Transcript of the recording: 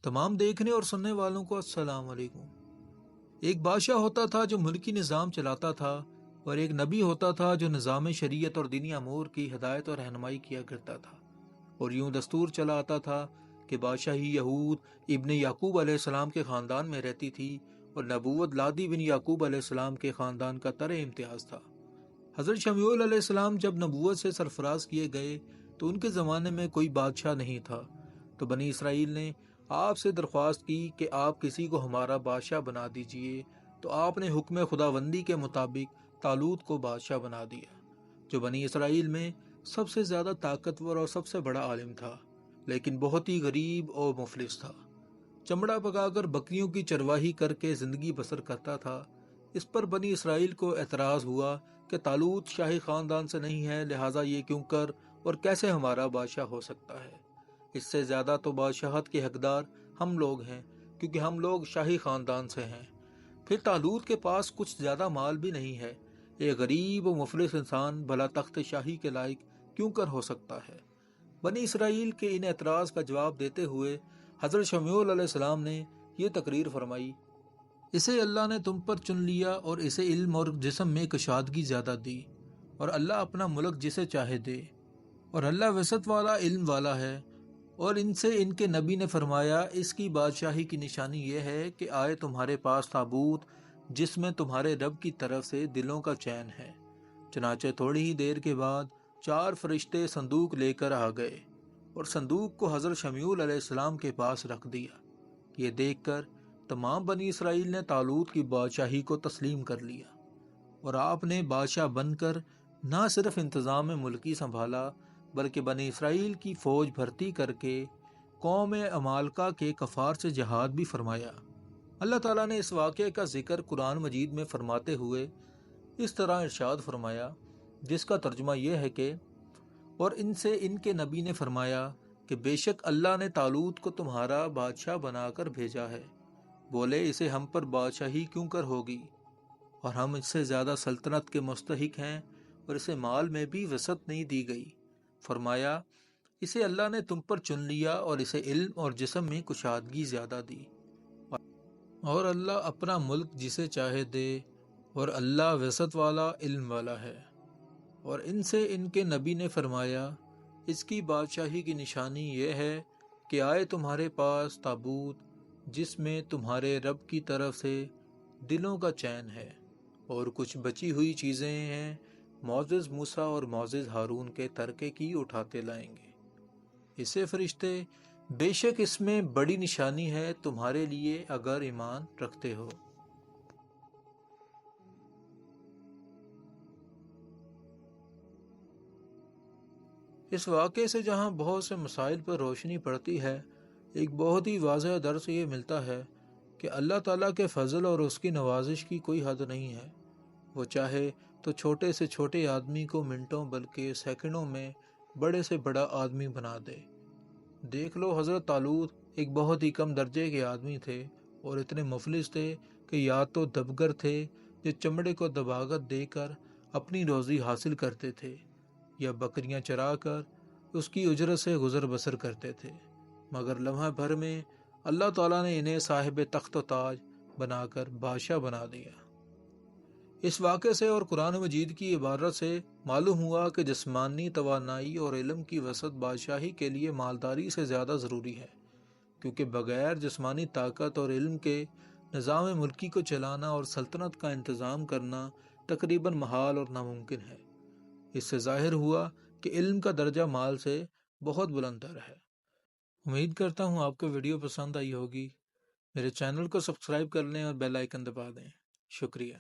تمام دیکھنے اور سننے والوں کو السلام علیکم۔ ایک بادشاہ ہوتا تھا جو ملکی نظام چلاتا تھا، اور ایک نبی ہوتا تھا جو نظام شریعت اور دینی امور کی ہدایت اور رہنمائی کیا کرتا تھا۔ اور یوں دستور چلا آتا تھا کہ بادشاہی یہود ابن یعقوب علیہ السلام کے خاندان میں رہتی تھی، اور نبوت لادی بن یعقوب علیہ السلام کے خاندان کا امتیاز تھا۔ حضرت شمیعون علیہ السلام جب نبوت سے سرفراز کیے گئے تو ان کے زمانے میں کوئی بادشاہ نہیں تھا، تو بنی اسرائیل نے آپ سے درخواست کی کہ آپ کسی کو ہمارا بادشاہ بنا دیجئے، تو آپ نے حکم خداوندی کے مطابق طالوت کو بادشاہ بنا دیا، جو بنی اسرائیل میں سب سے زیادہ طاقتور اور سب سے بڑا عالم تھا، لیکن بہت ہی غریب اور مفلس تھا۔ چمڑا پکا کر بکریوں کی چرواہی کر کے زندگی بسر کرتا تھا۔ اس پر بنی اسرائیل کو اعتراض ہوا کہ طالوت شاہی خاندان سے نہیں ہے، لہٰذا یہ کیوں کر اور کیسے ہمارا بادشاہ ہو سکتا ہے؟ اس سے زیادہ تو بادشاہت کے حقدار ہم لوگ ہیں، کیونکہ ہم لوگ شاہی خاندان سے ہیں۔ پھر طالوت کے پاس کچھ زیادہ مال بھی نہیں ہے، ایک غریب و مفلس انسان بھلا تخت شاہی کے لائق کیوں کر ہو سکتا ہے؟ بنی اسرائیل کے ان اعتراض کا جواب دیتے ہوئے حضرت شمیعون علیہ السلام نے یہ تقریر فرمائی: اسے اللہ نے تم پر چن لیا اور اسے علم اور جسم میں کشادگی زیادہ دی، اور اللہ اپنا ملک جسے چاہے دے، اور اللہ وسعت والا علم والا ہے۔ اور ان سے ان کے نبی نے فرمایا: اس کی بادشاہی کی نشانی یہ ہے کہ آئے تمہارے پاس تابوت جس میں تمہارے رب کی طرف سے دلوں کا چین ہے۔ چنانچہ تھوڑی ہی دیر کے بعد 4 فرشتے صندوق لے کر آ گئے، اور صندوق کو حضرت شمیعون علیہ السلام کے پاس رکھ دیا۔ یہ دیکھ کر تمام بنی اسرائیل نے طالوت کی بادشاہی کو تسلیم کر لیا، اور آپ نے بادشاہ بن کر نہ صرف انتظام ملکی سنبھالا، بلکہ بنی اسرائیل کی فوج بھرتی کر کے قوم عمالقہ کے کفار سے جہاد بھی فرمایا۔ اللہ تعالیٰ نے اس واقعے کا ذکر قرآن مجید میں فرماتے ہوئے اس طرح ارشاد فرمایا، جس کا ترجمہ یہ ہے کہ اور ان سے ان کے نبی نے فرمایا کہ بے شک اللہ نے طالوت کو تمہارا بادشاہ بنا کر بھیجا ہے۔ بولے: اسے ہم پر بادشاہی کیوں کر ہوگی، اور ہم اس سے زیادہ سلطنت کے مستحق ہیں، اور اسے مال میں بھی وسعت نہیں دی گئی۔ فرمایا: اسے اللہ نے تم پر چن لیا اور اسے علم اور جسم میں کشادگی زیادہ دی، اور اللہ اپنا ملک جسے چاہے دے، اور اللہ وسعت والا علم والا ہے۔ اور ان سے ان کے نبی نے فرمایا: اس کی بادشاہی کی نشانی یہ ہے کہ آئے تمہارے پاس تابوت جس میں تمہارے رب کی طرف سے دلوں کا چین ہے، اور کچھ بچی ہوئی چیزیں ہیں، معزز موسیٰ اور معزز ہارون کے ترکے کی اٹھاتے لائیں گے۔ اسے فرشتے: بے شک اس میں بڑی نشانی ہے تمہارے لیے اگر ایمان رکھتے ہو۔ اس واقعے سے جہاں بہت سے مسائل پر روشنی پڑتی ہے، ایک بہت ہی واضح درس یہ ملتا ہے کہ اللہ تعالیٰ کے فضل اور اس کی نوازش کی کوئی حد نہیں ہے۔ وہ چاہے تو چھوٹے سے چھوٹے آدمی کو منٹوں بلکہ سیکنڈوں میں بڑے سے بڑا آدمی بنا دے۔ دیکھ لو، حضرت طالوت ایک بہت ہی کم درجے کے آدمی تھے، اور اتنے مفلس تھے کہ یا تو دبگر تھے جو چمڑے کو دباغت دے کر اپنی روزی حاصل کرتے تھے، یا بکریاں چرا کر اس کی اجرت سے گزر بسر کرتے تھے، مگر لمحہ بھر میں اللہ تعالیٰ نے انہیں صاحب تخت و تاج بنا کر بادشاہ بنا دیا۔ اس واقعے سے اور قرآن مجید کی عبارت سے معلوم ہوا کہ جسمانی توانائی اور علم کی وسعت بادشاہی کے لیے مالداری سے زیادہ ضروری ہے، کیونکہ بغیر جسمانی طاقت اور علم کے نظام ملکی کو چلانا اور سلطنت کا انتظام کرنا تقریباً محال اور ناممکن ہے۔ اس سے ظاہر ہوا کہ علم کا درجہ مال سے بہت بلند تر ہے۔ امید کرتا ہوں آپ کو ویڈیو پسند آئی ہوگی۔ میرے چینل کو سبسکرائب کر لیں اور بیل آئیکن دبا دیں۔ شکریہ۔